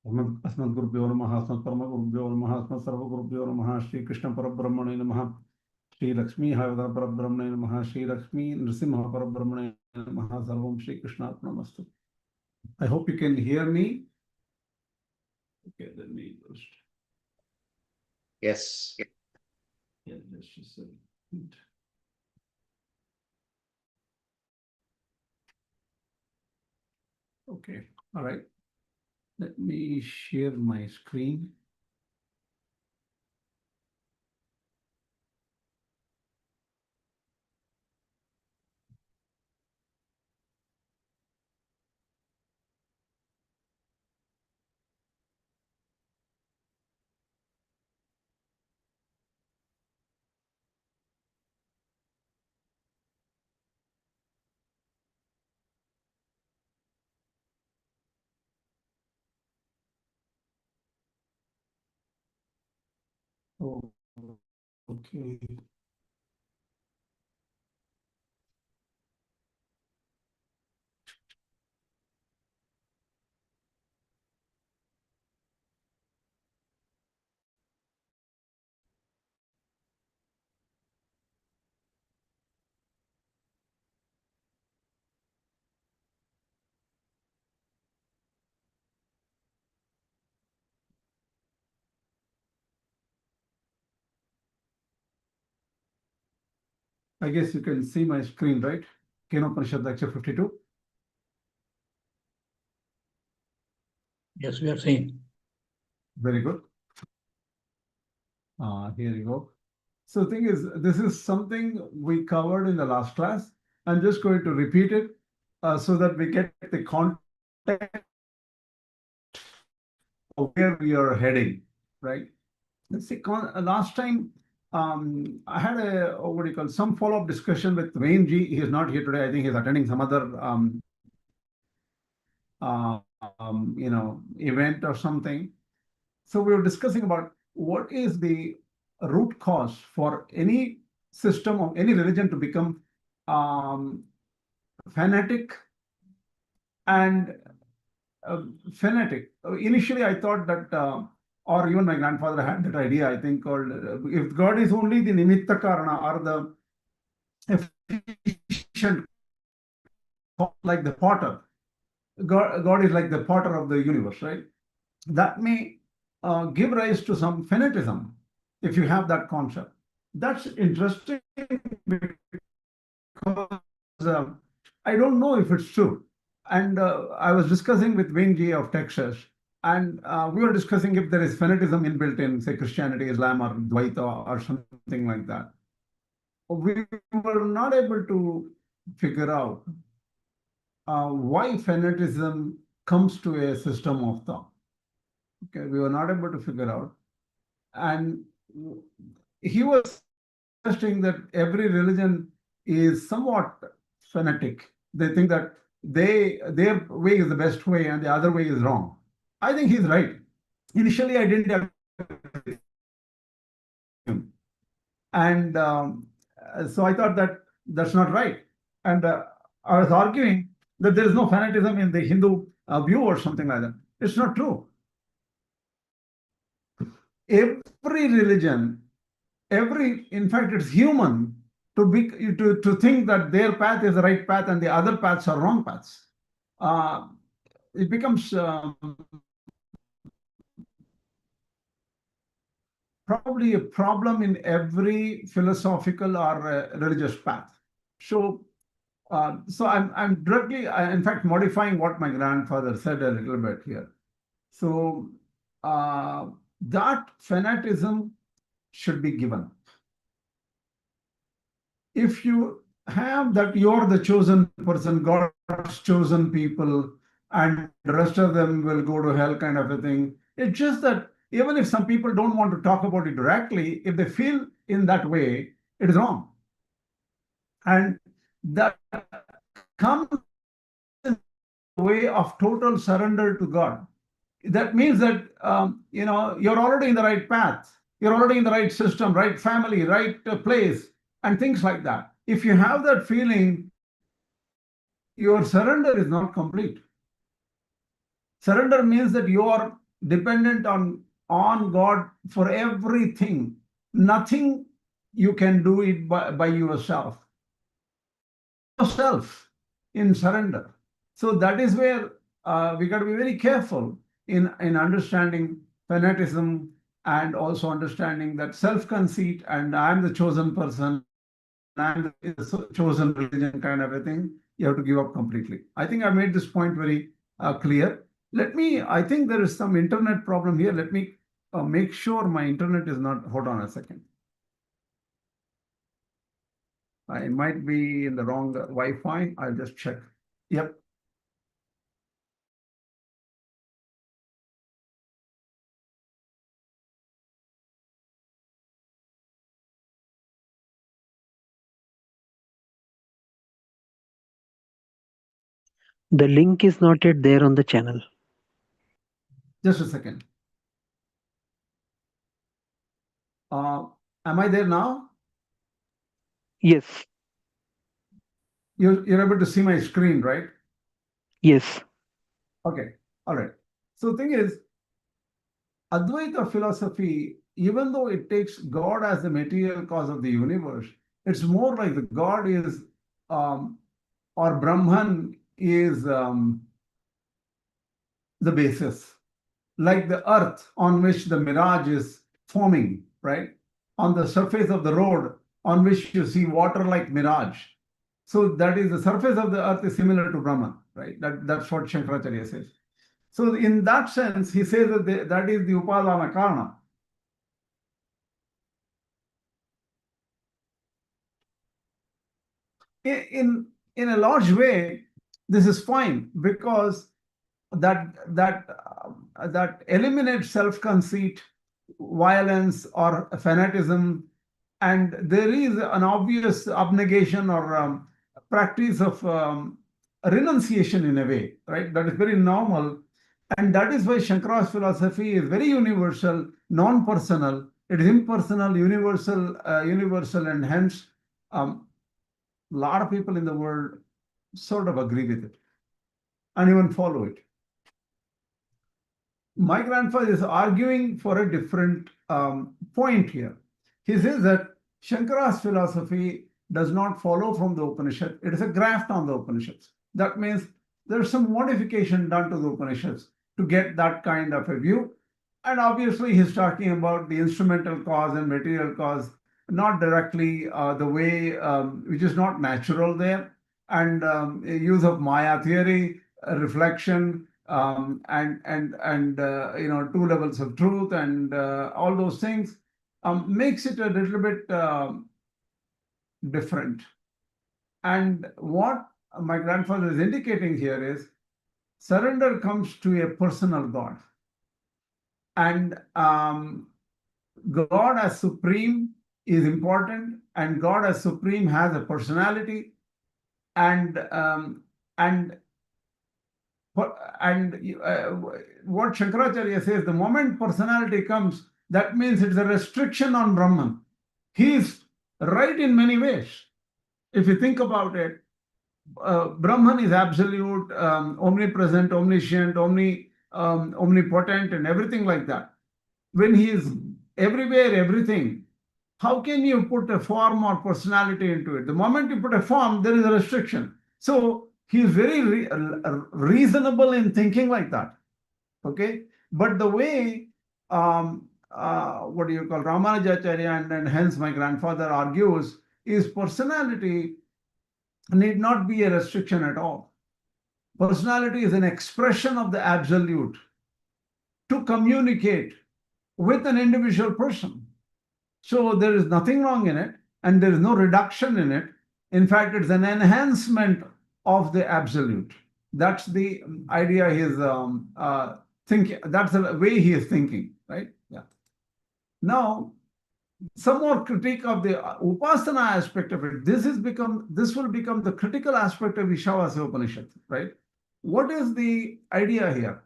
अस्मद्गुरुभ्यो नमः, अस्मत्परमगुरुभ्यो नमः, अस्मत्सर्वगुरुभ्यो नमः, श्रीकृष्णपरब्रह्मणे नमः, श्रीलक्ष्मीहारपरब्रह्मणे नमः, श्रीलक्ष्मीनृसिंहपरब्रह्मणे नमः. सर्वं श्रीकृष्णार्पणमस्तु. I hope you can hear me. Okay, let me just. Yes. Yeah, just a second. Okay, all right. Let me share my screen. Oh, okay. I guess you can see my screen, right? Kena Upaniṣad, lecture 52. Yes, we are seeing. Very good. Here you go. So the thing is, this is something we covered in the last class. I'm just going to repeat it so that we get the context of where we are heading, right? Let's see, last time I had a, what do you call, some follow-up discussion with Wayne G. He is not here today. I think he's attending some other event or something. So we were discussing about what is the root cause for any system of any religion to become fanatic and fanatic. Initially, I thought that, or even my grandfather had that idea, I think, called if God is only the nimitta karana or the efficient, like the potter, God is like the potter of the universe, right? That may give rise to some fanaticism if you have that concept. That's interesting because I don't know if it's true. And I was discussing with Wayne G of Texas, and we were discussing if there is fanaticism inbuilt in, say, Christianity, Islam, or Advaita, or something like that. We were not able to figure out why fanaticism comes to a system of thought. Okay, we were not able to figure out. And he was suggesting that every religion is somewhat fanatic. They think that their way is the best way and the other way is wrong. I think he's right. Initially, I didn't have him. And so I thought that that's not right. And I was arguing that there is no fanatism in the Hindu view or something like that. It's not true. Every religion, in fact, it's human to think that their path is the right path and the other paths are wrong paths. It becomes probably a problem in every philosophical or religious path. So, I'm directly, in fact, modifying what my grandfather said a little bit here. So that fanatism should be given. If you have that you're the chosen person, God's chosen people, and the rest of them will go to hell kind of a thing, it's just that even if some people don't want to talk about it directly, if they feel in that way, it is wrong. And that comes in the way of total surrender to God. That means that you're already in the right path, you're already in the right system, right family, right place, and things like that. If you have that feeling, your surrender is not complete. Surrender means that you are dependent on God for everything. Nothing you can do it by yourself. Yourself in surrender. So that is where we got to be very careful in understanding fanaticism, and also understanding that self-conceit and I am the chosen person, I'm the chosen religion kind of a thing. You have to give up completely. I think I made this point very clear. I think there is some internet problem here. Let me make sure my internet is not, hold on a second. I might be in the wrong Wi-Fi. I'll just check. Yep. The link is not yet there on the channel. Just a second. Am I there now? Yes. You're able to see my screen, right? Yes. Okay. All right. So the thing is, Advaita philosophy, even though it takes God as the material cause of the universe, it's more like the God is, or Brahman is the basis, like the earth on which the mirage is forming, right? On the surface of the road on which you see water like mirage. So that is, the surface of the earth is similar to Brahman, right? That's what Śaṅkarācārya says. So in that sense, he says that that is the Upāsanā karana. In a large way, this is fine, because that eliminates self-conceit, violence, or fanaticism, and there is an obvious abnegation or practice of renunciation in a way, right? That is very normal, and that is why Shankara's philosophy is very universal, non-personal. It is impersonal, universal, and hence a lot of people in the world sort of agree with it and even follow it. My grandfather is arguing for a different point here. He says that Shankara's philosophy does not follow from the Upanishad. It is a graft on the Upanishads. That means there's some modification done to the Upanishads to get that kind of a view. And obviously, he's talking about the instrumental cause and material cause, not directly the way, which is not natural there, and use of Māyā theory, reflection, and two levels of truth, and all those things makes it a little bit different. And what my grandfather is indicating here is surrender comes to a personal God, and God as supreme is important, and God as supreme has a personality, and what Śaṅkarācārya says, the moment personality comes, that means it's a restriction on Brahman. He is right in many ways. If you think about it, Brahman is absolute, omnipresent, omniscient, omnipotent, and everything like that. When he is everywhere, everything, how can you put a form or personality into it? The moment you put a form, there is a restriction. So he is very reasonable in thinking like that. Okay, but the way Rāmānujācārya and hence my grandfather argues is personality need not be a restriction at all. Personality is an expression of the absolute to communicate with an individual person. So there is nothing wrong in it, and there is no reduction in it. In fact, it's an enhancement of the absolute. That's the idea he is thinking. That's the way he is thinking, right? Yeah. Now, some more critique of the Upāsanā aspect of it. This will become the critical aspect of Īśāvāsya Upaniṣad, right? What is the idea here?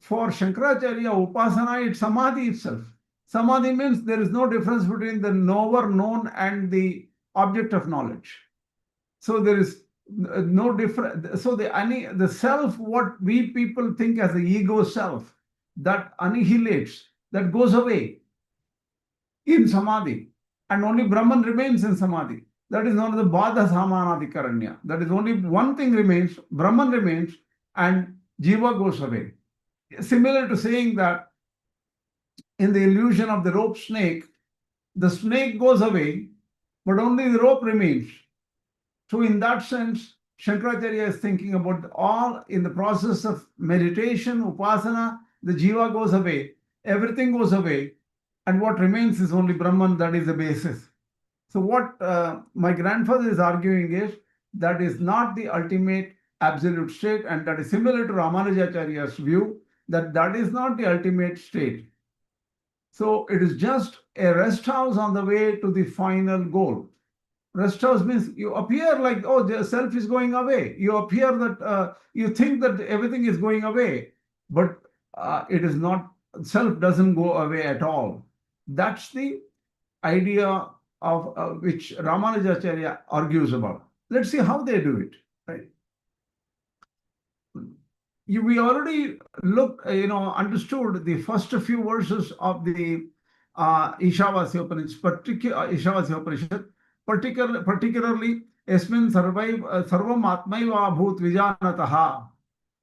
For Śaṅkarācārya, Upāsanā is Samādhi itself. Samādhi means there is no difference between the knower, known, and the object of knowledge. So there is No different. So the self, what we people think as the ego self, that annihilates, that goes away in Samadhi, and only Brahman remains in Samadhi. That is known as the Bādha Samanadikaranya. That is only one thing remains, Brahman remains, and Jiva goes away. Similar to saying that in the illusion of the rope snake, the snake goes away, but only the rope remains. So in that sense, Śaṅkarācārya is thinking about all in the process of meditation, Upāsanā, the Jiva goes away, everything goes away, and what remains is only Brahman, that is the basis. So what my grandfather is arguing is that is not the ultimate absolute state, and that is similar to Rāmānujācārya's view that that is not the ultimate state. So it is just a rest house on the way to the final goal. Rest house means you appear like, oh, the self is going away. You appear that you think that everything is going away, but it is not, self doesn't go away at all. That's the idea of which Rāmānujācārya argues about. Let's see how they do it, right? We already understood the first few verses of the Īśāvāsya Upaniṣad, particularly Esmin Sarvam Atmaiva Bhūt Vijānataha,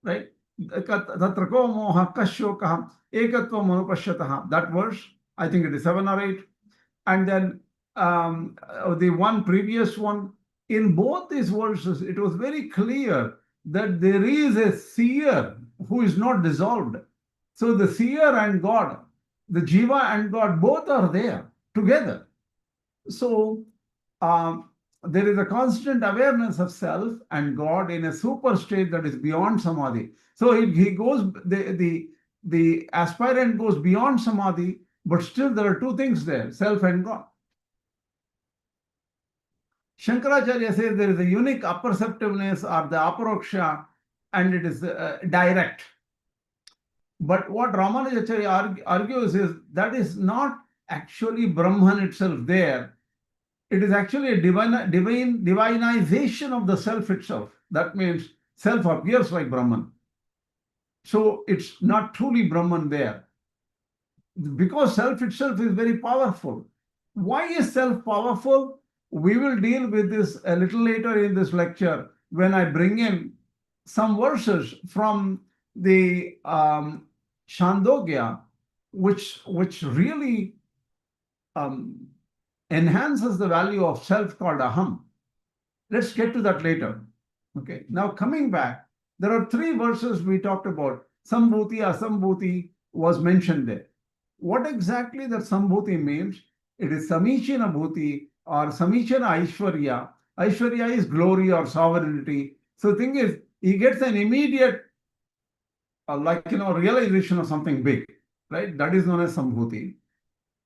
right? Tatra ko moha kasyokaha ekatvam anupashyataha. That verse, I think it is 7 or 8. And then the one previous one, in both these verses, it was very clear that there is a seer who is not dissolved. So the seer and God, the Jiva and God, both are there together. So there is a constant awareness of self and God in a super state that is beyond Samadhi. So he goes, the aspirant goes beyond Samadhi, but still there are two things there, self and God. Śaṅkarācārya says there is a unique apperceptiveness or the aparoksha, and it is direct. But what Rāmānujācārya argues is that is not actually Brahman itself there. It is actually a divinization of the self itself. That means self appears like Brahman. So it's not truly Brahman there. Because self itself is very powerful. Why is self powerful? We will deal with this a little later in this lecture when I bring in some verses from the Chandogya, which really enhances the value of self called Aham. Let's get to that later. Okay. Now coming back, there are 3 verses we talked about. Saṃbhūti, Asaṃbhūti was mentioned there. What exactly that Saṃbhūti means? It is Samīchina Bhūti or Samīchina Aishvarya. Aishvarya is glory or sovereignty. So the thing is, he gets an immediate realization of something big, right? That is known as Saṃbhūti.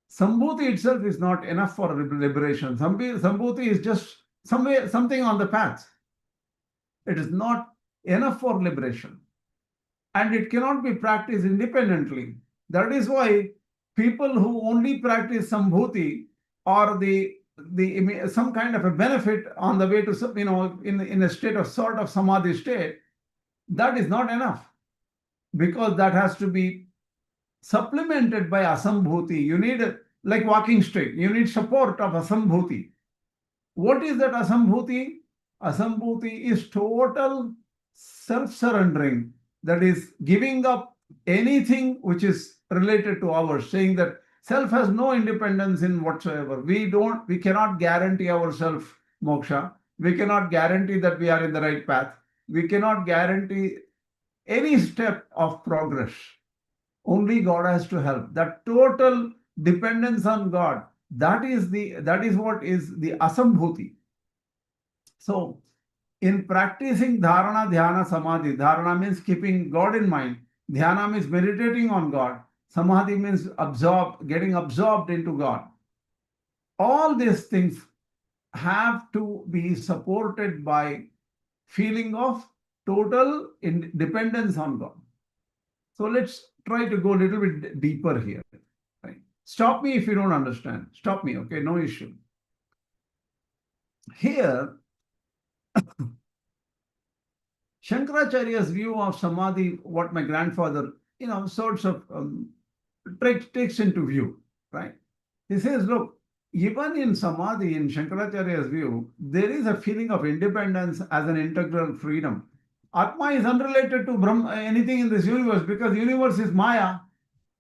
Saṃbhūti itself is not enough for liberation. Saṃbhūti is just something on the path. It is not enough for liberation. And it cannot be practiced independently. That is why people who only practice Saṃbhūti or some kind of a benefit on the way to, in a state of sort of Samadhi state, that is not enough. Because that has to be supplemented by Asaṃbhūti. You need, like walking straight, you need support of Asaṃbhūti. What is that Asaṃbhūti? Asaṃbhūti is total self-surrendering. That is giving up anything which is related to ours, saying that self has no independence in whatsoever. We cannot guarantee ourselves moksha. We cannot guarantee that we are in the right path. We cannot guarantee any step of progress. Only God has to help. That total dependence on God, that is what is the Asaṃbhūti. So in practicing dharana, dhyana, samadhi, dharana means keeping God in mind. Dhyana means meditating on God. Samadhi means getting absorbed into God. All these things have to be supported by feeling of total dependence on God. So let's try to go a little bit deeper here. Right? Stop me if you don't understand. Stop me, okay? No issue. Here, Śaṅkarācārya's view of Samadhi, what my grandfather, sorts of takes into view, right? He says, look, even in Samadhi, in Śaṅkarācārya's view, there is a feeling of independence as an integral freedom. Atma is unrelated to Brahma, anything in this universe, because the universe is Māyā.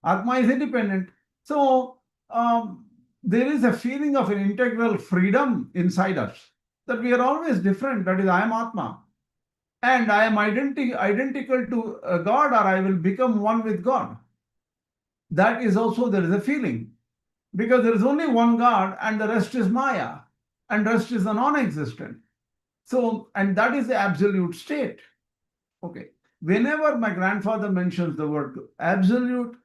Atma is independent. So there is a feeling of an integral freedom inside us, that we are always different. That is, I am Atma. And I am identical to God, or I will become one with God. That is also, there is a feeling. Because there is only one God and the rest is Māyā. And rest is the non-existent. So, and that is the absolute state. Okay. Whenever my grandfather mentions the word absolute,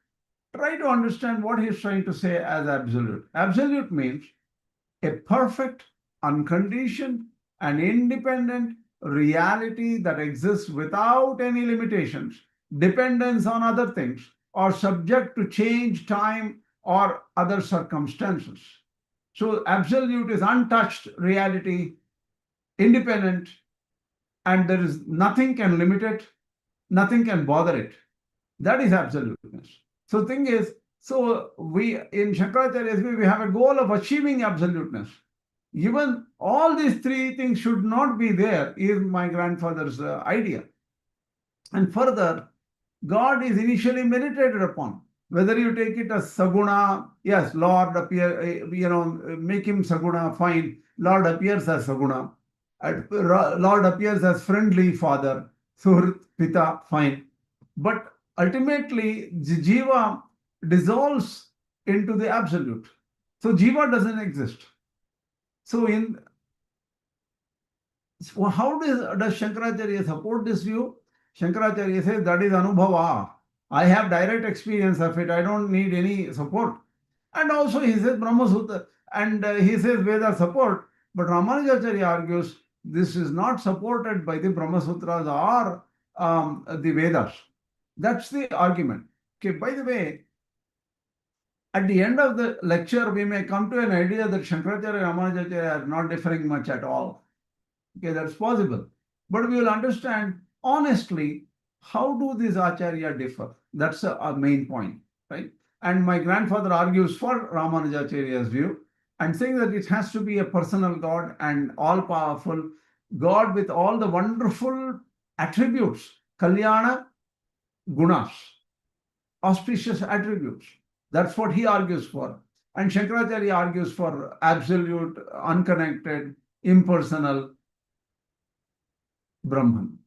try to understand what he's trying to say as absolute. Absolute means a perfect, unconditioned, and independent reality that exists without any limitations, dependence on other things, or subject to change, time, or other circumstances. So absolute is untouched reality, independent, and there is nothing can limit it, nothing can bother it. That is absoluteness. So thing is, so we in Śaṅkarācārya's view, we have a goal of achieving absoluteness. Even all these three things should not be there, is my grandfather's idea. And further, God is initially meditated upon. Whether you take it as Saguna, yes, Lord appear, make him Saguna, fine. Lord appears as Saguna. Lord appears as friendly father, Suhrit, Pita, fine. But ultimately, Jiva dissolves into the absolute. So Jiva doesn't exist. So how does Śaṅkarācārya support this view? Śaṅkarācārya says that is Anubhava. I have direct experience of it. I don't need any support. And also he says Brahma Sutra, and he says Veda support. But Rāmānujācārya argues this is not supported by the Brahma Sutras or the Vedas. That's the argument. Okay, by the way, at the end of the lecture, we may come to an idea that Śaṅkarācārya and Rāmānujācārya are not differing much at all. Okay, that's possible. But we will understand honestly how do these Acharya differ. That's a main point, right? And my grandfather argues for Rāmānujācārya's view and saying that it has to be a personal God and all-powerful God with all the wonderful attributes, Kalyana Gunas, auspicious attributes. That's what he argues for. And Śaṅkarācārya argues for absolute, unconnected, impersonal Brahman.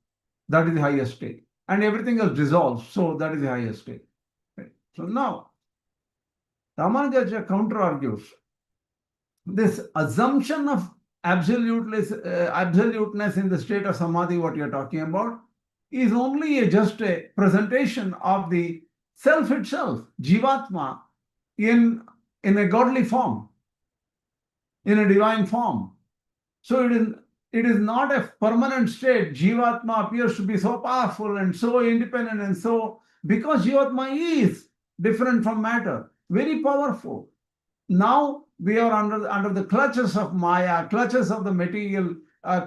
That is the highest state. And everything else dissolves. So that is the highest state. Right. So now, Rāmānujācārya counter-argues this assumption of absoluteness in the state of Samadhi, what you are talking about, is only just a presentation of the self itself, Jīvātma, in a godly form, in a divine form. So it is not a permanent state. Jīvātma appears to be so powerful and so independent and so, because Jīvātma is different from matter, very powerful. Now we are under the clutches of Māyā, clutches of the material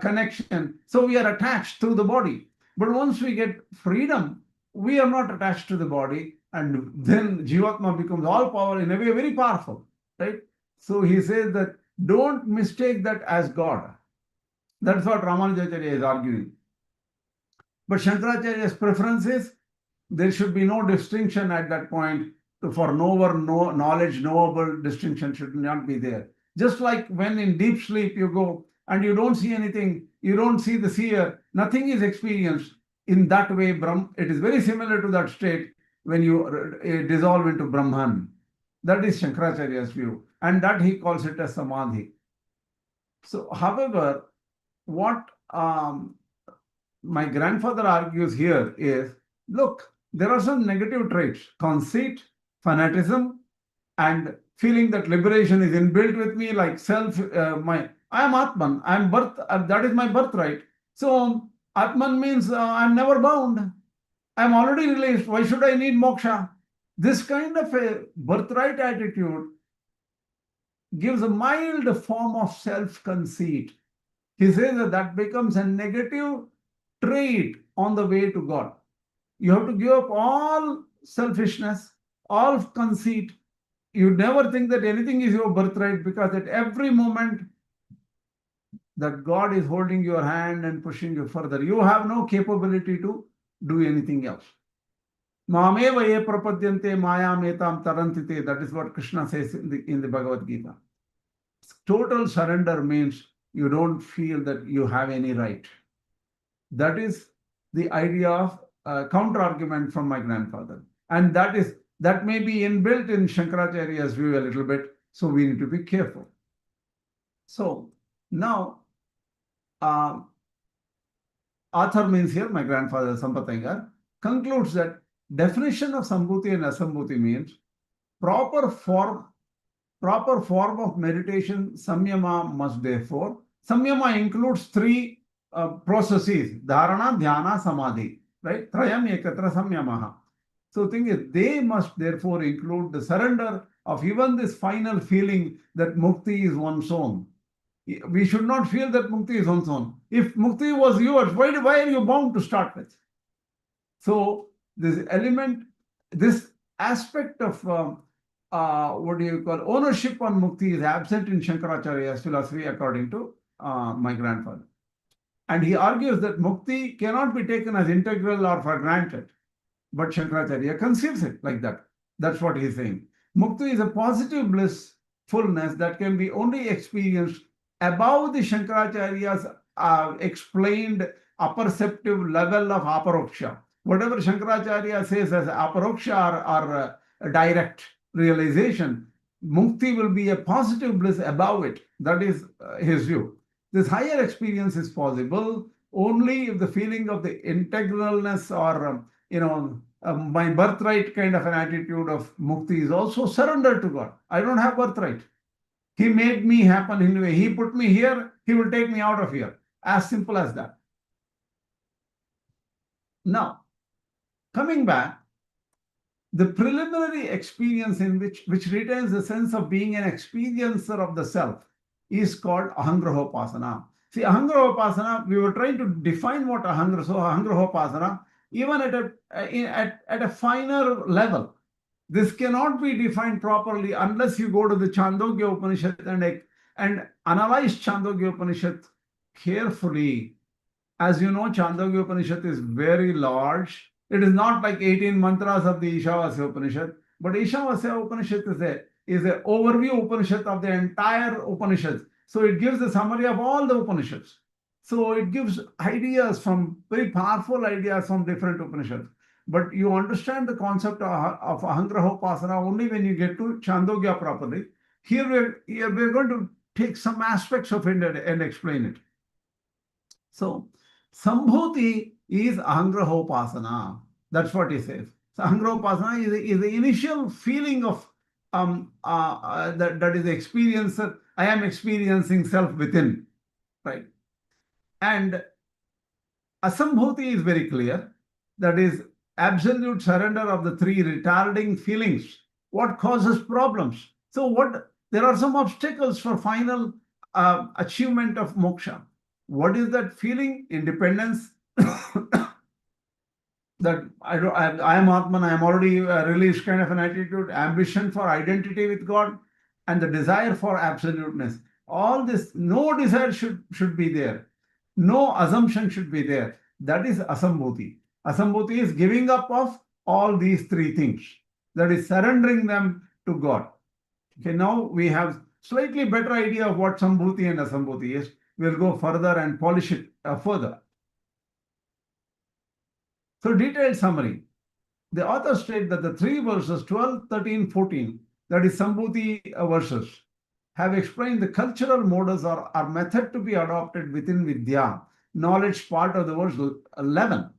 connection. So we are attached to the body. But once we get freedom, we are not attached to the body. And then Jīvātma becomes all power in a way very powerful, right? So he says that don't mistake that as God. That's what Rāmānujācārya is arguing. But Śaṅkarācārya's preference is there should be no distinction at that point. For knowledge, knowable distinction should not be there. Just like when in deep sleep you go and you don't see anything, you don't see the seer, nothing is experienced. In that way, it is very similar to that state when you dissolve into Brahman. That is Śaṅkarācārya's view. And that he calls it as Samādhi. So, however, what my grandfather argues here is, look, there are some negative traits, conceit, fanaticism, and feeling that liberation is inbuilt with me, like I am Atman, I am birth, that is my birthright. So Atman means I am never bound. I am already released. Why should I need moksha? This kind of a birthright attitude gives a mild form of self-conceit. He says that becomes a negative trait on the way to God. You have to give up all selfishness, all conceit. You never think that anything is your birthright, because at every moment that God is holding your hand and pushing you further. You have no capability to do anything else. Māmeva ye prapadyante Māyā metam tarantite. That is what Krishna says in the Bhagavad Gita. Total surrender means you don't feel that you have any right. That is the idea of counter argument from my grandfather. And that may be inbuilt in Śaṅkarācārya's view a little bit. So we need to be careful. So now, author means here my grandfather Saṃbhūti concludes that definition of Saṃbhūti and Asaṃbhūti means proper form of meditation. Samyama must therefore. Samyama includes three processes: dharana, dhyana, samadhi. Right? Trayam ekatra samyamaha. So the thing is, they must therefore include the surrender of even this final feeling that mukti is one's own. We should not feel that mukti is one's own. If mukti was yours, why are you bound to start with? So this element, this aspect of ownership on mukti is absent in Śaṅkarācārya's philosophy, according to my grandfather. And he argues that mukti cannot be taken as integral or for granted. But Śaṅkarācārya conceives it like that. That's what he's saying. Mukti is a positive blissfulness that can be only experienced above the Śaṅkarācārya's explained apperceptive level of aparoksha. Whatever Śaṅkarācārya says as aparoksha or direct realization, mukti will be a positive bliss above it. That is his view. This higher experience is possible only if the feeling of the integralness or my birthright kind of an attitude of mukti is also surrendered to God. I don't have birthright. He made me happen in a way. He put me here. He will take me out of here. As simple as that. Now, coming back, the preliminary experience in which retains the sense of being an experiencer of the self is called Upāsanā. See, Upāsanā, we were trying to define what Upāsanā, even at a finer level. This cannot be defined properly unless you go to the Chandogya Upanishad and analyze Chandogya Upanishad carefully. As you know, Chandogya Upanishad is very large. It is not like 18 mantras of the Īśāvāsya Upaniṣad, but Īśāvāsya Upaniṣad is an overview Upanishad of the entire Upanishads. So it gives a summary of all the Upanishads. So it gives ideas very powerful ideas from different Upanishads. But you understand the concept of Upāsanā only when you get to Chandogya properly. Here we're going to take some aspects of it and explain it. So Saṃbhūti is Upāsanā. That's what he says. So Upāsanā is the initial feeling of that is the experience that I am experiencing self within, right? And Asaṃbhūti is very clear. That is absolute surrender of the three retarding feelings. What causes problems? So there are some obstacles for final achievement of moksha. What is that feeling? Independence. That I am Atman, I am already released kind of an attitude, ambition for identity with God, and the desire for absoluteness. All this, no desire should be there. No assumption should be there. That is Asaṃbhūti. Asaṃbhūti is giving up of all these three things. That is surrendering them to God. Okay, now we have slightly better idea of what Saṃbhūti and Asaṃbhūti is. We'll go further and polish it further. So detailed summary. The author states that the three verses 12, 13, 14, that is Saṃbhūti verses, have explained the cultural modus or method to be adopted within Vidyā, knowledge part of the verse 11.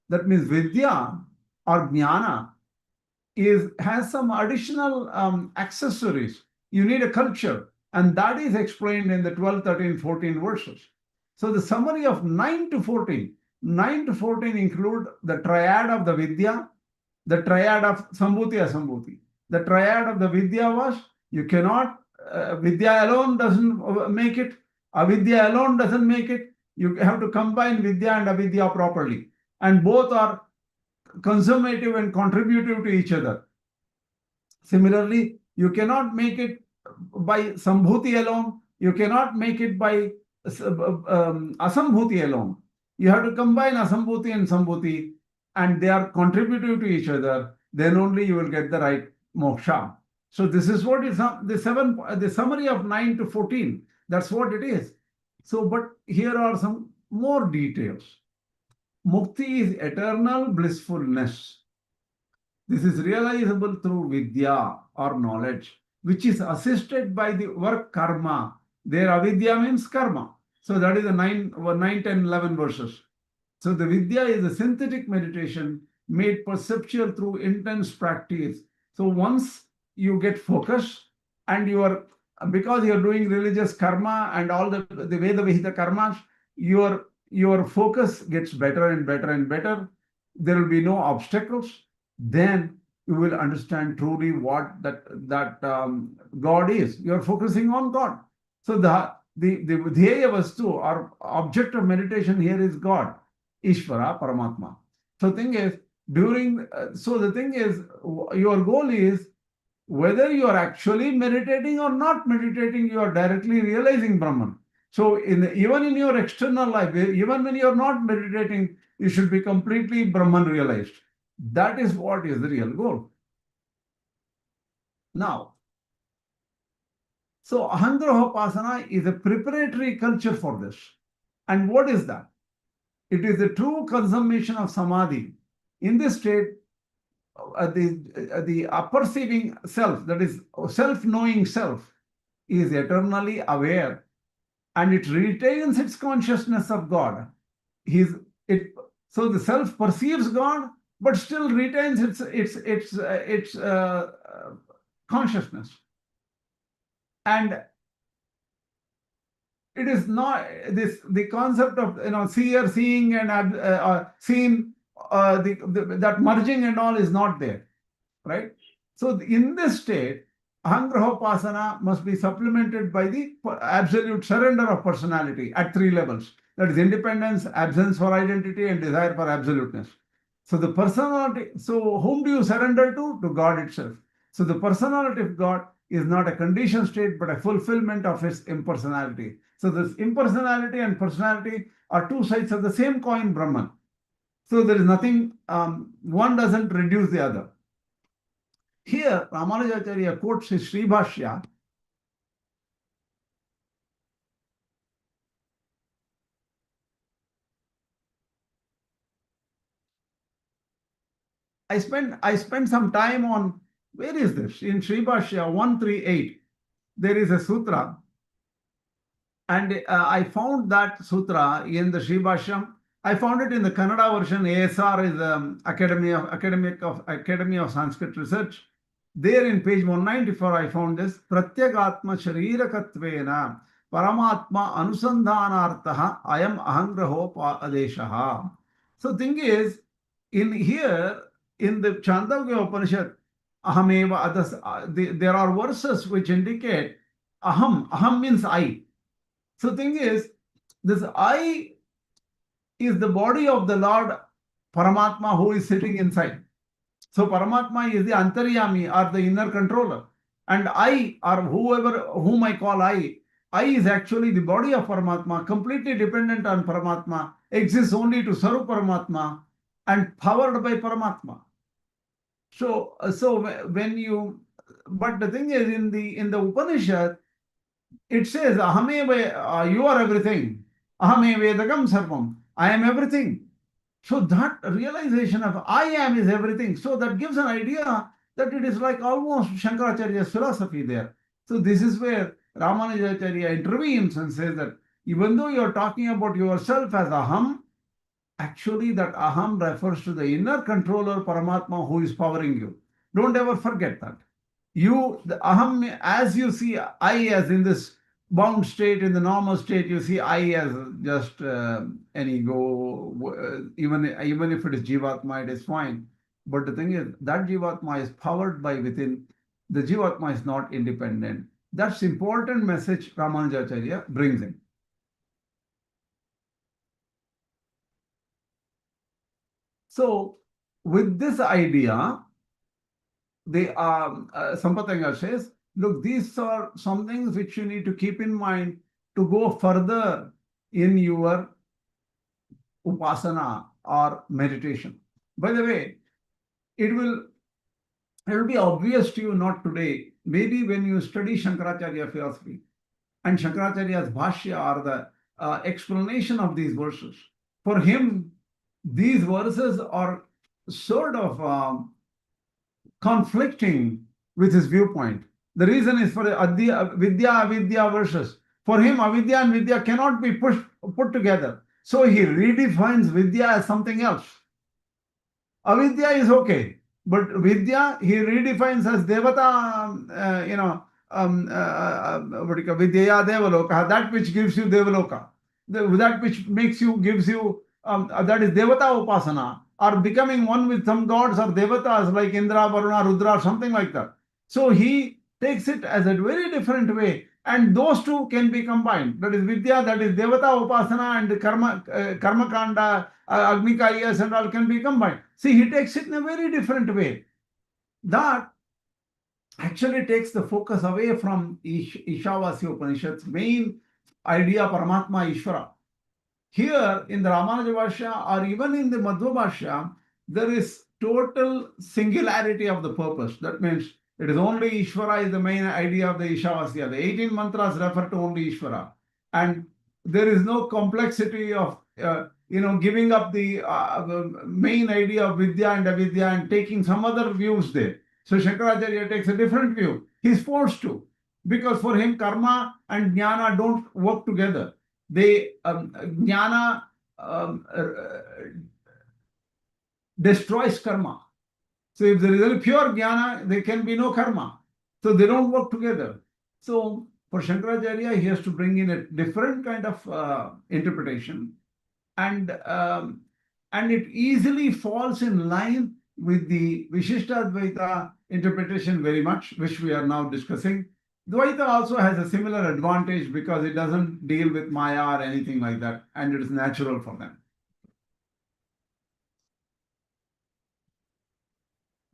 That means Vidyā or Jnana has some additional accessories. You need a culture, and that is explained in the 12, 13, 14 verses. So the summary of 9 to 14 include the triad of the Vidyā, the triad of Saṃbhūti Asaṃbhūti. The triad of the Vidyā was, you cannot, Vidyā alone doesn't make it, Avidya alone doesn't make it. You have to combine Vidyā and Avidya properly. and both are consummative and contributive to each other. Similarly, you cannot make it by Saṃbhūti alone, you cannot make it by Asaṃbhūti alone. You have to combine Asaṃbhūti and Saṃbhūti, and they are contributive to each other. Then only you will get the right moksha. So this is what is the summary of 9 to 14. That's what it is. So, but here are some more details. Mukti is eternal blissfulness. This is realizable through Vidyā or knowledge, which is assisted by the work karma. There avidya means karma. So that is the 9, 10, 11 verses. So the Vidyā is a synthetic meditation made perceptual through intense practice. So once you get focused and because you are doing religious karma and all the Veda Vihita karmas, your focus gets better and better and better. There will be no obstacles. Then you will understand truly what that God is. You are focusing on God. So the Dhyaya Vastu or object of meditation here is God, Ishvara, Paramatma. So the thing is, your goal is whether you are actually meditating or not meditating, you are directly realizing Brahman. So even in your external life, even when you are not meditating, you should be completely Brahman realized. That is what is the real goal. Now, so Upāsanā is a preparatory culture for this. And what is that? It is the true consummation of Samādhi. In this state, the apperceiving self, that is self-knowing self, is eternally aware, and it retains its consciousness of God. So the self perceives God, but still retains its consciousness. And it is not the concept of seer, seeing, and seen. That merging and all is not there, right? So in this state, Upāsanā must be supplemented by the absolute surrender of personality at 3 levels. That is independence, absence for identity, and desire for absoluteness. So the personality, so whom do you surrender to? To God itself. So the personality of God is not a conditioned state, but a fulfillment of His impersonality. So this impersonality and personality are 2 sides of the same coin, Brahman. So there is nothing, one doesn't reduce the other. Here, Rāmānujācārya quotes his Sri Bhashya. I spent some time on, where is this? In Sri Bhashya 138, there is a sutra. And I found that sutra in the Sri Bhashya. I found it in the Kannada version. ASR is Academy of Sanskrit Research. There in page 194, I found this. Pratyagatma sharirakatvena paramatma anusandhanartaha ayam ahangrahopadeshaha. So thing is, in here, in the Chandogya Upanishad, Ahameva, there are verses which indicate Aham. Aham means I. So thing is, this I is the body of the Lord Paramatma who is sitting inside. So Paramatma is the Antaryāmin or the inner controller. And I, or whom I call I is actually the body of Paramatma, completely dependent on Paramatma, exists only to serve Paramatma and powered by Paramatma. So when you, but the thing is, in the Upanishad, it says, Ahameva, you are everything. Ahamevedagam sarvam. I am everything. So that realization of I am is everything. So that gives an idea that it is like almost Śaṅkarācārya's philosophy there. So this is where Rāmānujācārya intervenes and says that even though you are talking about yourself as Aham, actually that Aham refers to the inner controller Paramatma who is powering you. Don't ever forget that. The Aham, as you see I as in this bound state, in the normal state, you see I as just an ego. Even if it is Jīvātma, it is fine. But the thing is, that Jīvātma is powered by within. The Jīvātma is not independent. That's important message Rāmānujācārya brings in. So with this idea, the Sampatanga says, look, these are some things which you need to keep in mind to go further in your Upāsanā or meditation. By the way, it will be obvious to you not today, maybe when you study Śaṅkarācārya philosophy and Śaṅkarācārya's Bhashya or the explanation of these verses. For him, these verses are sort of conflicting with his viewpoint. The reason is for Vidyā, Avidya verses. For him, Avidya and Vidyā cannot be put together. So he redefines Vidyā as something else. Avidya is okay, but Vidyā he redefines as Devata, Vidyaya Devaloka, that which gives you Devaloka, that which gives you, that is Devata Upāsanā, or becoming one with some gods or Devatas like Indra, Varuna, Rudra, something like that. So he takes it as a very different way, and those two can be combined. That is Vidyā, that is Devata Upāsanā, and Karma Kanda, Agnikayas and all can be combined. See, he takes it in a very different way. That actually takes the focus away from Īśāvāsya Upanishad's main idea, Paramatma Ishvara. Here in the Ramanuja Bhashya or even in the Madhva Bhashya, there is total singularity of the purpose. That means it is only Ishvara is the main idea of the Īśāvāsya. The 18 mantras refer to only Ishvara. And there is no complexity of giving up the main idea of Vidyā and Avidya and taking some other views there. So Śaṅkarācārya takes a different view. He's forced to, because for him karma and jnana don't work together. Jnana destroys karma. So if there is a pure jnana, there can be no karma. So they don't work together. So for Śaṅkarācārya, he has to bring in a different kind of interpretation, and it easily falls in line with the Viśiṣṭādvaita interpretation very much, which we are now discussing. Dvaita also has a similar advantage because it doesn't deal with Māyā or anything like that, and it is natural for them.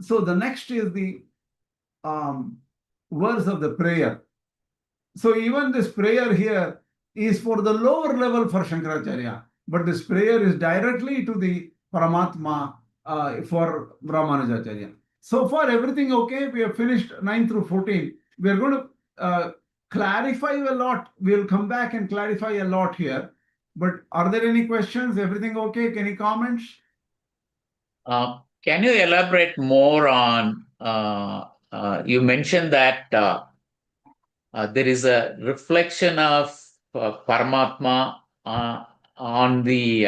So the next is the verse of the prayer. So even this prayer here is for the lower level for Śaṅkarācārya, but this prayer is directly to the Paramatma for Rāmānujācārya. So far everything okay. We have finished 9 through 14. We are going to clarify a lot. We'll come back and clarify a lot here. But are there any questions? Everything okay? Any comments? Can you elaborate more on, you mentioned that there is a reflection of Paramatma on the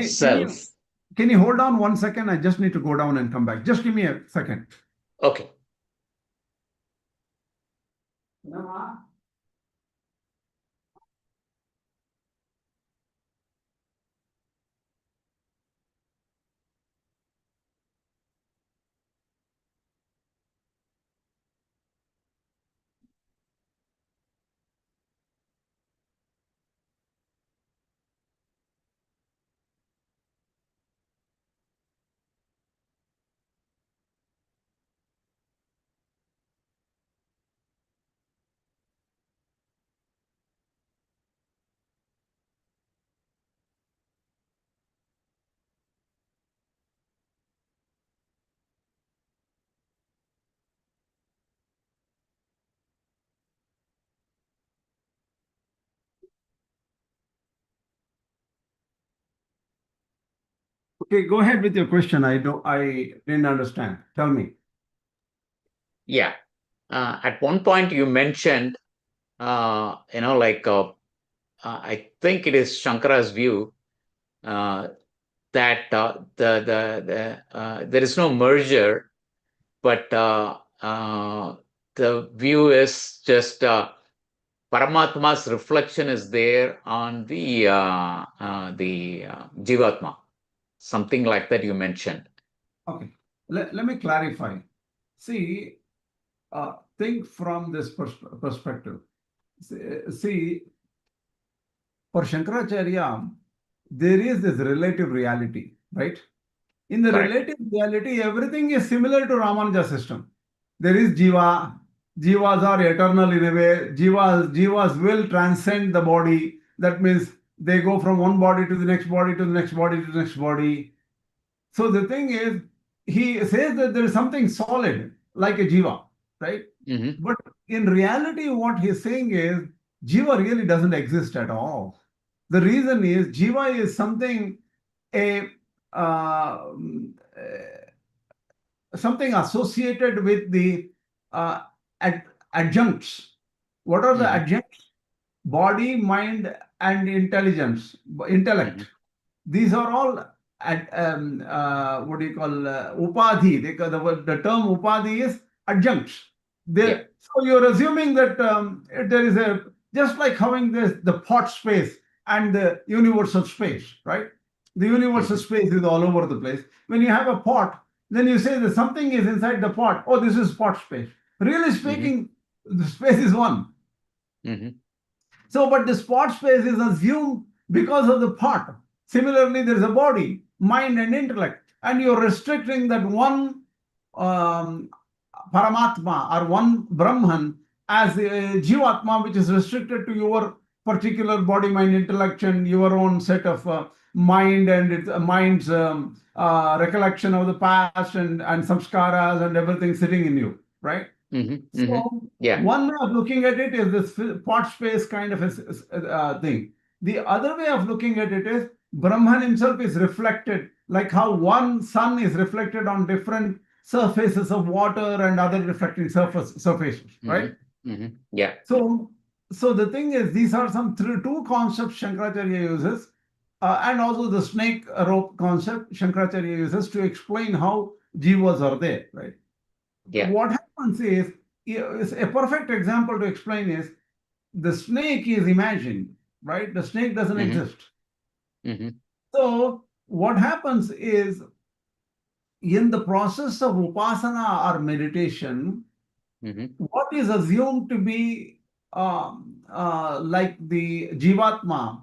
self. Can you hold on 1 second? I just need to go down and come back. Just give me a second. Okay. Okay, go ahead with your question. I didn't understand. Tell me. Yeah. At one point you mentioned, I think it is Shankara's view that there is no merger, but the view is just Paramatma's reflection is there on the Jīvātma. Something like that you mentioned. Okay, let me clarify. See, think from this perspective. See, for Śaṅkarācārya, there is this relative reality, right? In the Correct. relative reality, everything is similar to Ramanuja system. There is Jiva. Jivas are eternal in a way. Jivas will transcend the body. That means they go from one body to the next body to the next body to the next body. So the thing is, he says that there is something solid like a Jiva, right? Mhm. But in reality, what he's saying is Jiva really doesn't exist at all. The reason is Jiva is something a uh, something associated with the uh, adjuncts. What are the Mhm. adjuncts? Body, mind, and intellect. Mhm. These are all what do you call upadhi? The term upadhi is adjuncts. Yeah. So you're assuming that there is just like having the pot space and the universal space, right? The universal Mhm. space is all over the place. When you have a pot, then you say that something is inside the pot. Oh, this is pot space. Really Mhm. speaking, the space is one. Mhm. So, but the spot space is assumed because of the pot. Similarly, there's a body, mind, and intellect, and you're restricting that one um, Paramatma or one Brahman as a Jīvātma, which is restricted to your particular body, mind, intellect, and your own set of mind and its mind's recollection of the past and samskaras and everything sitting in you, right? Mhm. Mhm. So Yeah. one way of looking at it is this pot space kind of a thing. The other way of looking at it is Brahman himself is reflected, like how one sun is reflected on different surfaces of water and other reflecting surfaces, right? Mhm. Mhm. Yeah. So the thing is, these are two concepts Śaṅkarācārya uses, and also the snake rope concept Śaṅkarācārya uses to explain how jivas are there, right? Yeah. What happens is a perfect example to explain is the snake is imagined, right? The snake doesn't Mhm. exist. Mhm. So what happens is in the process of upasana or meditation, Mhm. what is assumed to be like the Jīvātma,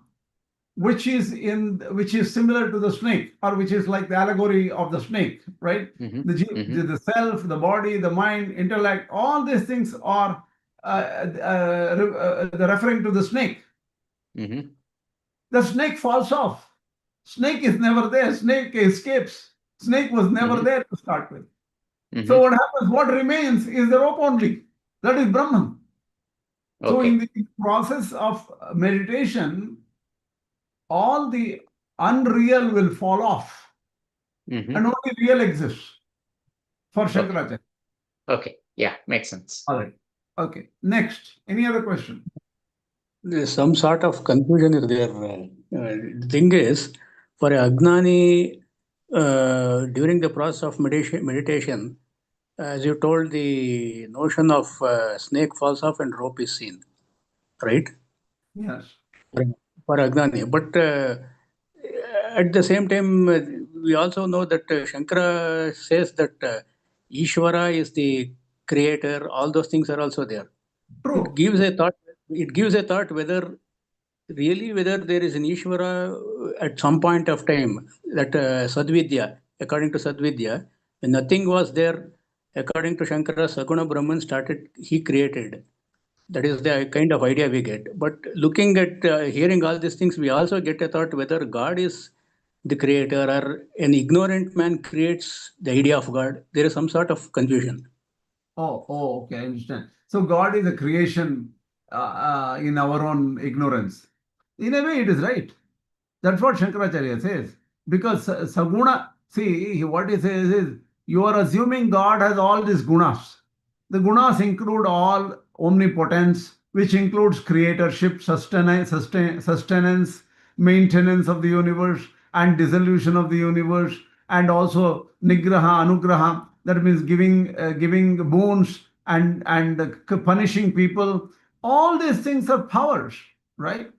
which is similar to the snake, or which is like the allegory of the snake, right? Mhm. The self, the body, the mind, intellect, all these things are referring to the snake. Mhm. The snake falls off. Snake is never there. Snake escapes. Snake was never Mhm. there to start with. So Mhm. what happens? What remains is the rope only. That is Brahman. So in Okay. the process of meditation, all the unreal will fall off and Mhm. only real exists for Okay. Śaṅkarācārya. Okay. Yeah. Makes sense. All right. Okay. Next. Any other question? There's some sort of confusion is there. The thing is, for a Agnani, during the process of meditation, as you told, the notion of snake falls off and rope is seen, right? Yes. For Agnani. But at the same time, we also know that Shankara says that Ishvara is the creator, all those things are also there. It True. gives a thought. It gives a thought whether whether there is an Ishvara at some point of time, that Sadvidya, according to Sadvidya, when nothing was there, according to Shankara, Saguna Brahman started, he created. That is the kind of idea we get. But looking at, hearing all these things, we also get a thought whether God is the creator or an ignorant man creates the idea of God. There is some sort of confusion. Okay, I understand. So God is a creation in our own ignorance. In a way, it is right. That's what Śaṅkarācārya says. Because Saguna, see, what he says is, you are assuming God has all these gunas. The gunas include all omnipotence, which includes creatorship, sustenance, maintenance of the universe, and dissolution of the universe, and also nigraha, anugraha, that means giving boons and punishing people. All these things are powers, right?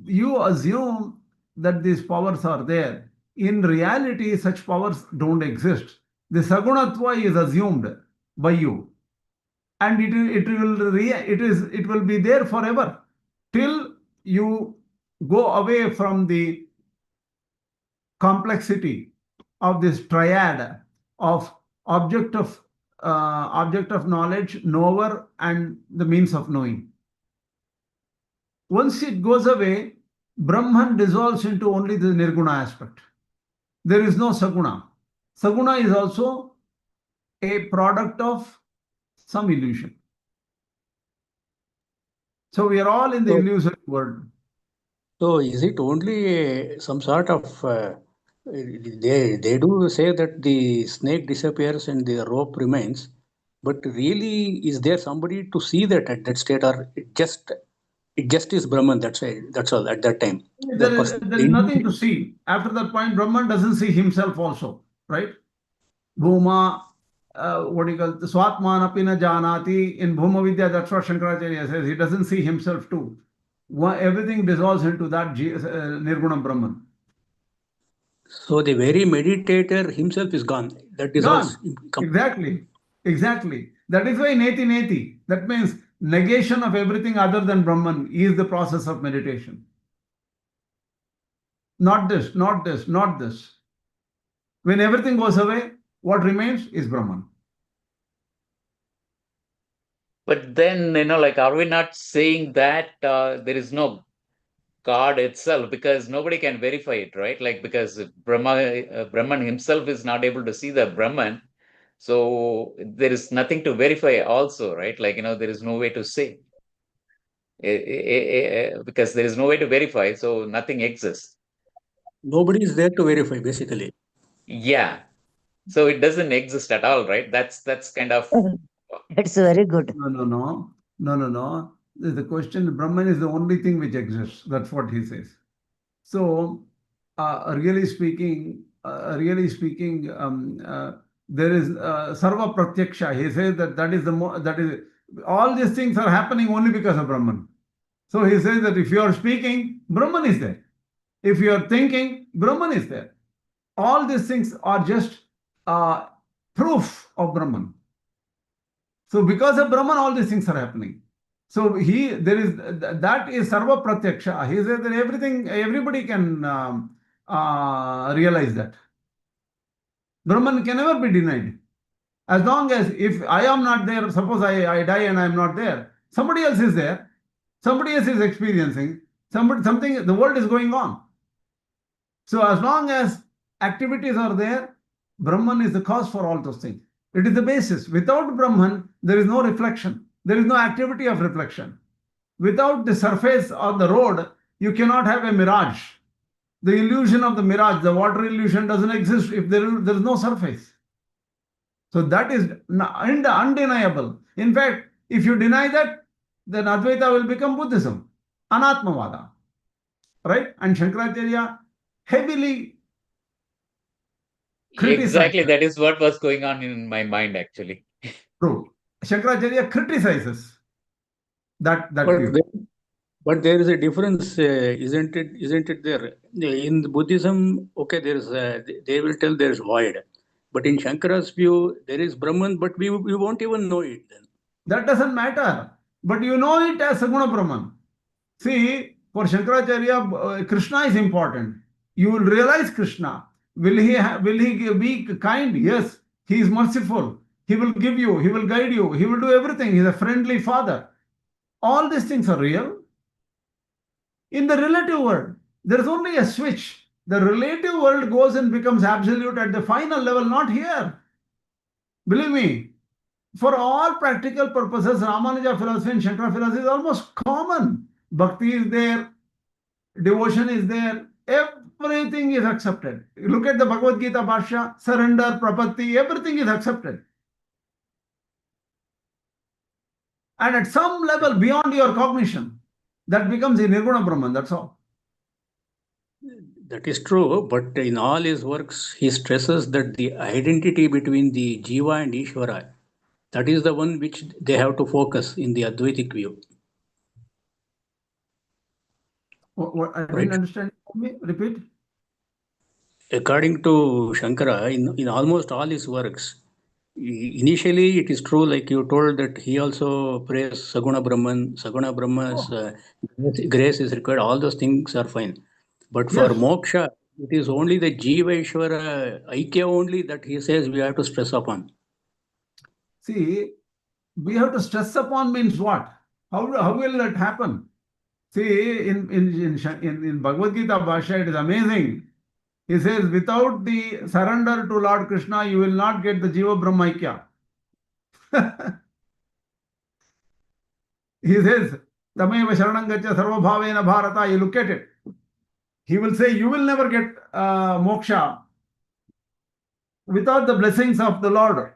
You assume that these powers are there. In reality, such powers don't exist. The sagunatva is assumed by you, and it will be there forever till you go away from the complexity of this triad of object of knowledge, knower, and the means of knowing. Once it goes away, Brahman dissolves into only the Nirguna aspect. There is no Saguna. Saguna is also a product of some illusion. So we are all in the illusory world. So is it only some sort of, they do say that the snake disappears and the rope remains, but really is there somebody to see that at that state, or it just is Brahman, that's all at that time? There is nothing to see. After that point, Brahman doesn't see himself also, right? Bhuma, what do you call it? Swatman apina janati. In Bhuma Vidyā, that's what Śaṅkarācārya says. He doesn't see himself too. Everything dissolves into that Nirguna Brahman. So the very meditator himself is gone. That dissolves. Exactly. That is why neti neti. That means negation of everything other than Brahman is the process of meditation. Not this, not this, not this. When everything goes away, what remains is Brahman. But then, are we not saying that there is no God itself, because nobody can verify it, right? Because Brahman himself is not able to see the Brahman. So there is nothing to verify also, right? There is no way to say. Because there is no way to verify, so nothing exists. Nobody is there to verify, basically. Yeah. So it doesn't exist at all, right? That's kind of... It's very good. No. The question, Brahman is the only thing which exists. That's what he says. So, really speaking, there is Sarva Pratyaksha. He says that is all these things are happening only because of Brahman. So he says that if you are speaking, Brahman is there. If you are thinking, Brahman is there. All these things are just proof of Brahman. So because of Brahman, all these things are happening. So that is Sarva Pratyaksha. He says that everybody can realize that. Brahman can never be denied. As long as if I am not there, suppose I die and I am not there, somebody else is there, somebody else is experiencing, something, the world is going on. So as long as activities are there, Brahman is the cause for all those things. It is the basis. Without Brahman, there is no reflection. There is no activity of reflection. Without the surface on the road, you cannot have a mirage. The illusion of the mirage, the water illusion doesn't exist if there is no surface. So that is undeniable. In fact, if you deny that, then Advaita will become Buddhism, Anatmavada. Right? And Śaṅkarācārya heavily criticized. Exactly, that is what was going on in my mind, actually. True. Śaṅkarācārya criticizes that view. But there is a difference, isn't it there? In Buddhism, okay, they will tell there is void. But in Shankara's view, there is Brahman, but we won't even know it then. That doesn't matter. But you know it as Saguna Brahman. See, for Śaṅkarācārya, Krishna is important. You will realize Krishna. Will he be kind? Yes. He is merciful. He will give you. He will guide you. He will do everything. He is a friendly father. All these things are real. In the relative world, there is only a switch. The relative world goes and becomes absolute at the final level, not here. Believe me, for all practical purposes, Ramanuja philosophy and Shankara philosophy is almost common. Bhakti is there, devotion is there, everything is accepted. Look at the Bhagavad Gita Bhashya, surrender, prapatti, everything is accepted. And at some level beyond your cognition, that becomes a Nirguna Brahman, that's all. That is true, but in all his works, he stresses that the identity between the Jiva and Ishvara, that is the one which they have to focus in the Advaitic view. I didn't understand. Repeat. According to Shankara, in almost all his works, initially it is true, like you told, that he also prays Saguna Brahman. Saguna Brahma's grace is required. All those things are fine. But for moksha, It is only the Jiva Ishvara Aikya only that he says we have to stress upon. See, we have to stress upon means what? How will that happen? See, in Bhagavad Gita Bhashya, it is amazing. He says, without the surrender to Lord Krishna, you will not get the Jiva Brahmaikya. He says, Tameva Sharanam Gaccha Sarva Bhavena Bharata. You look at it. He will say, you will never get moksha without the blessings of the Lord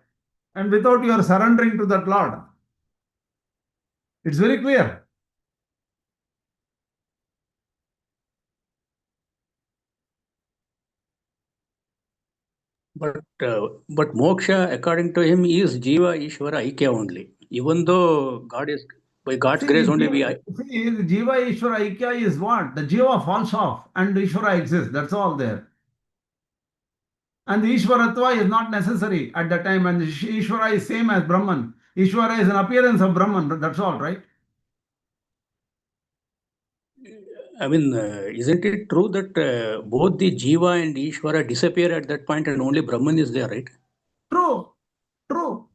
and without your surrendering to that Lord. It's very clear. But moksha, according to him, is Jiva Ishvara Aikya only. Even though God is, by God's grace only we... Jiva Ishvara Aikya is what? The Jiva falls off and Ishvara exists. That's all there. And the Ishvaratva is not necessary at that time. And the Ishvara is same as Brahman. Ishvara is an appearance of Brahman. That's all, right? I mean, isn't it true that both the Jiva and Ishvara disappear at that point and only Brahman is there, right? True. True.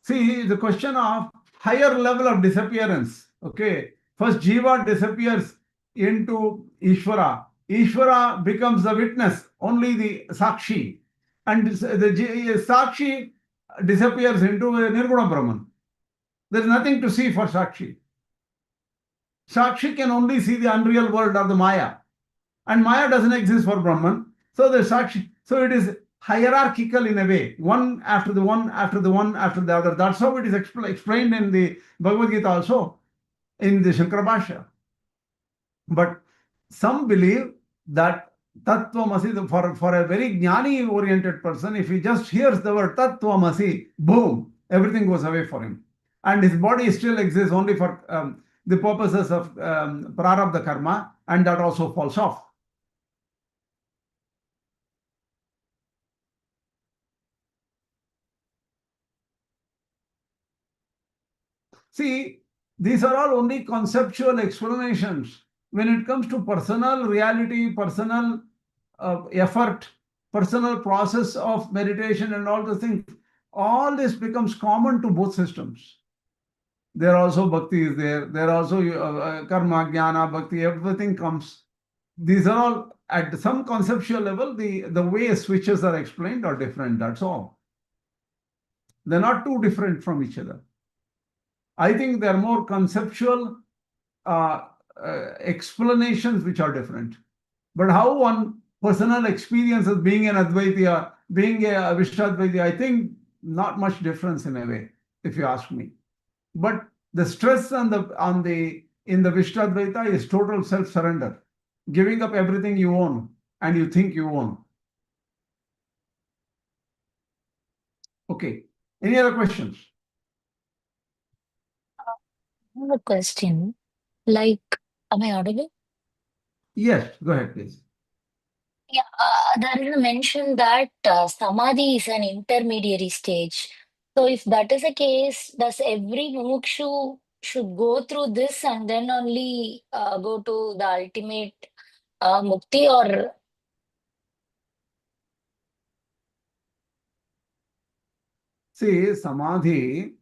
See, the question of higher level of disappearance. Okay. First, Jiva disappears into Ishvara. Ishvara becomes the witness, only the Sakshi. And the Sakshi disappears into Nirguna Brahman. There is nothing to see for Sakshi. Sakshi can only see the unreal world of the Māyā. And Māyā doesn't exist for Brahman. So the Sakshi, so it is hierarchical in a way, one after the one, after the one, after the other. That's how it is explained in the Bhagavad Gita also, in the Śaṅkarācārya. But some believe that Tattvamasi, for a very jnani-oriented person, if he just hears the word Tattvamasi, boom, everything goes away for him. And his body still exists only for the purposes of prarabdha karma, and that also falls off. See, these are all only conceptual explanations. When it comes to personal reality, personal effort, personal process of meditation and all the things, all this becomes common to both systems. There also bhakti is there. There also karma, jnana, bhakti, everything comes. These are all at some conceptual level, the way switches are explained are different. That's all. They're not too different from each other. I think they're more conceptual explanations which are different. But how one personal experience of being an Advaita, being a Viśiṣṭādvaita, I think not much difference in a way, if you ask me. But the stress in the Viśiṣṭādvaita is total self-surrender, giving up everything you own and you think you own. Okay. Any other questions? I have a question. Like, am I audible? Yes, go ahead, please. Yeah, there is a mention that Samādhi is an intermediary stage. So if that is the case, does every mukshu should go through this and then only go to the ultimate mukti, or? See, Samadhi,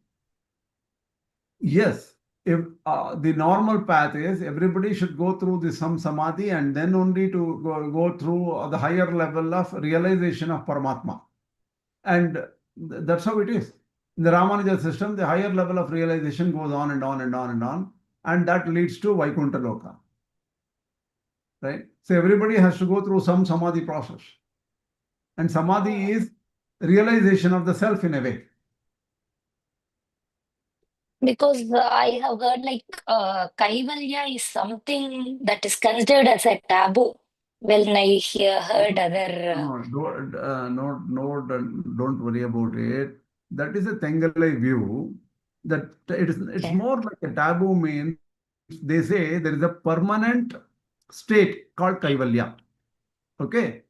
yes, if the normal path is everybody should go through some Samadhi and then only to go through the higher level of realization of Paramatma. And that's how it is. In the Ramanuja system, the higher level of realization goes on and on and on and on, and that leads to Vaikuntha Loka. Right? So everybody has to go through some Samadhi process. And Samadhi is realization of the self in a way. Because I have heard like Kaivalya is something that is considered as a taboo. When I heard other. Don't worry about it. That is a Tengalai view. That it's more like a taboo means they say there is a permanent state called Kaivalya. Okay?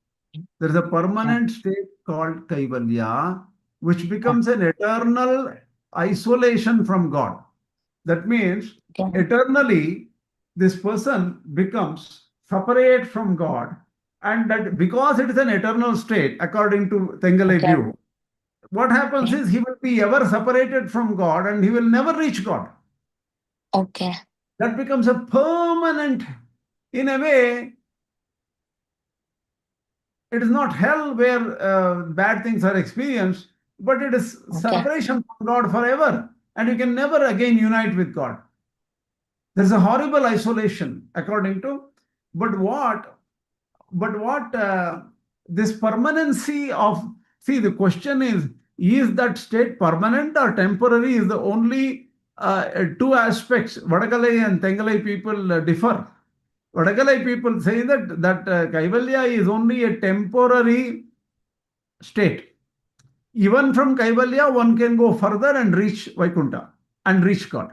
There is a permanent state called Kaivalya, which becomes an eternal isolation from God. That means eternally this person becomes separate from God And that because it is an eternal state, according to Tengalai Okay. view, what happens is he will be ever separated from God and he will never reach God. Okay. That becomes a permanent, in a way, it is not hell where bad things are experienced, but it is separation from God forever. And you can never again unite with God. There's a horrible isolation, according to, but what this permanency of, see, the question is that state permanent or temporary is the only two aspects. Vadakalai and Tengalai people differ. Vadakalai people say that Kaivalya is only a temporary state. Even from Kaivalya, one can go further and reach Vaikuntha and reach God.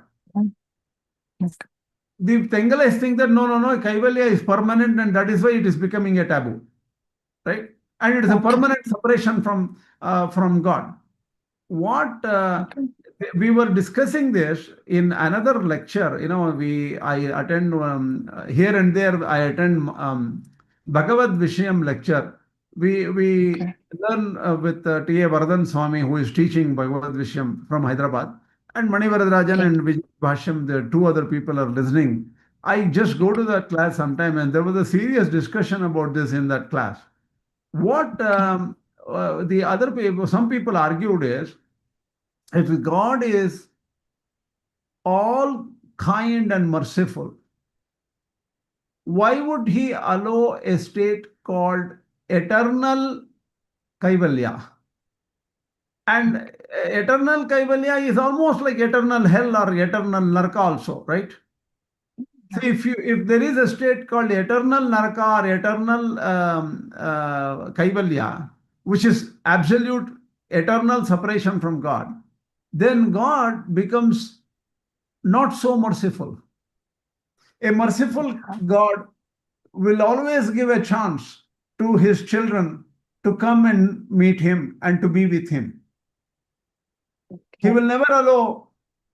The Tengalais think that no, Kaivalya is permanent and that is why it is becoming a taboo, right? And it is a permanent separation from God. What we were discussing this in another lecture. I attend here and there. I attend Bhagavad Vishayam lecture. We learn with T.A. Vardhan Swami, who is teaching Bhagavad Vishayam from Hyderabad. And Mani Varadarajan and Vidyā Bhashyam, the two other people are listening. I just go to that class sometime, and there was a serious discussion about this in that class. What the other people, some people argued is, if God is all kind and merciful, why would he allow a state called eternal Kaivalya? And eternal Kaivalya is almost like eternal hell or eternal Naraka also, right? So if there is a state called eternal Naraka or eternal Kaivalya, which is absolute eternal separation from God, then God becomes not so merciful. A merciful God will always give a chance to his children to come and meet him and to be with him. He will never allow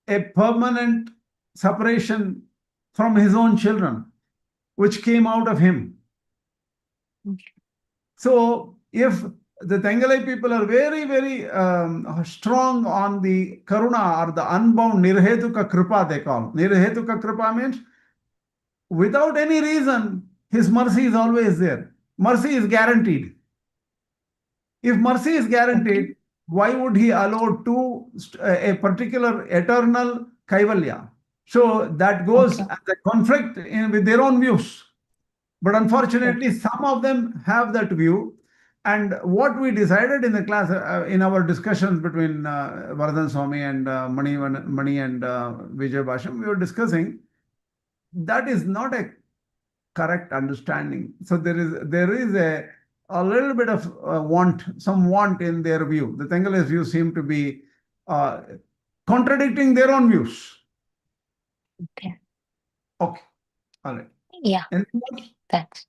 a permanent separation from his own children, which came out of him. So if the Tengalai people are very, very strong on the karuna or the unbound nirhetuka kripa, they call. Nirhetuka kripa means without any reason, his mercy is always there. Mercy is guaranteed. If mercy is guaranteed, why would he allow a particular eternal Kaivalya? So that goes as a conflict with their own views. But unfortunately, some of them have that view. And what we decided in the class, in our discussions between Vardhan Swami and Mani and Vijay Bhashyam, we were discussing that is not a correct understanding. So there is a little bit of some want in their view. The Tengalais view seem to be contradicting their own views. Okay. All right. Yeah. Anything else? Thanks.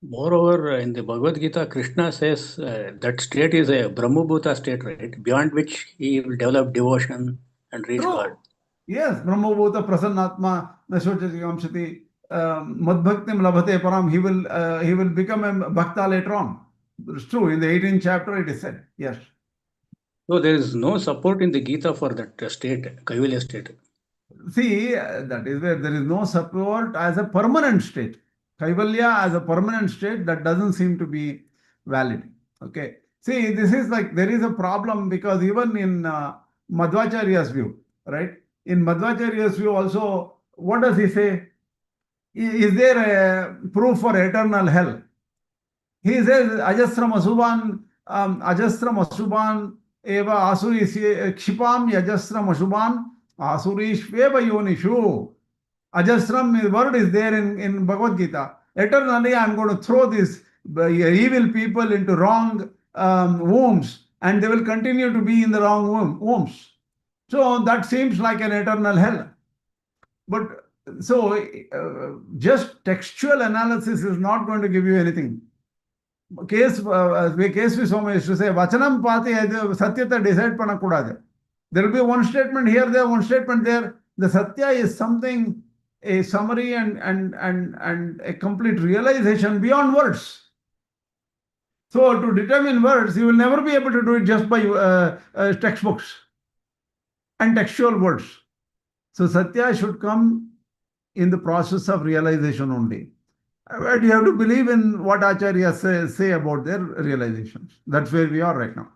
Moreover, in the Bhagavad Gita, Krishna says that state is a Brahmabhuta state, right? Beyond which he will develop devotion and reach God. Yes, Brahmabhuta Prasannatma Nashvachati Kamshati Madbhaktim Labhate Param. He will become a Bhakta later on. It's true. In the 18th chapter, it is said. Yes. So there is no support in the Gita for that state, Kaivalya state. See, that is where there is no support as a permanent state. Kaivalya as a permanent state, that doesn't seem to be valid. Okay. See, this is like, there is a problem because even in Madhvacharya's view, right? In Madhvacharya's view also, what does he say? Is there a proof for eternal hell? He says, Ajasram Asubhan eva asuri kshipam yajasram Asubhan asurishveva yonishu. Ajasram word is there in Bhagavad Gita. Eternally, I'm going to throw these evil people into wrong wombs, and they will continue to be in the wrong wombs. So that seems like an eternal hell. But so just textual analysis is not going to give you anything. KSV Swami used to say, Vachanam Pati Satyata decide panakudade. There will be one statement here, there, one statement there. The Satya is something a summary and a complete realization beyond words. So to determine words, you will never be able to do it just by textbooks and textual words. So Satya should come in the process of realization only. But you have to believe in what Acharyas say about their realizations. That's where we are right now.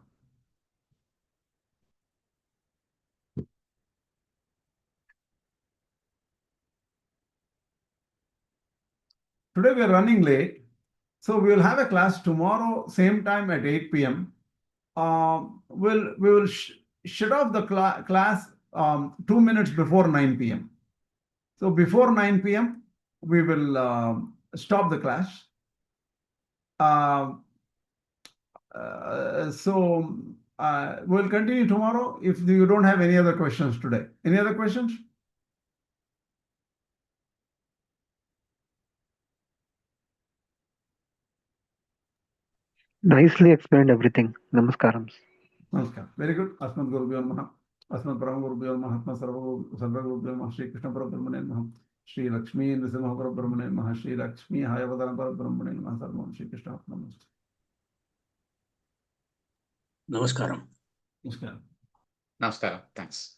Today we are running late. So we will have a class tomorrow, same time at 8 p.m. We will shut off the class 2 minutes before 9 p.m. So before 9 p.m., we will stop the class. We'll continue tomorrow if you don't have any other questions today. Any other questions? Nicely explained everything. Namaskaram. Namaskar. Very good. Asmat Gurubhyo Namaha. Asmat Param Gurubhyo Namaha. Atma Sarva Gurubhyo Namaha. Shri Krishna Parabrahmane Namaha. Shri Lakshmi Nrsimha Parabrahmane Namaha. Shri Lakshmi Hayavadana Parabrahmane Namaha. Sarvam Shri Krishna Namaste. Namaskaram. Namaskar. Namaskar. Thanks.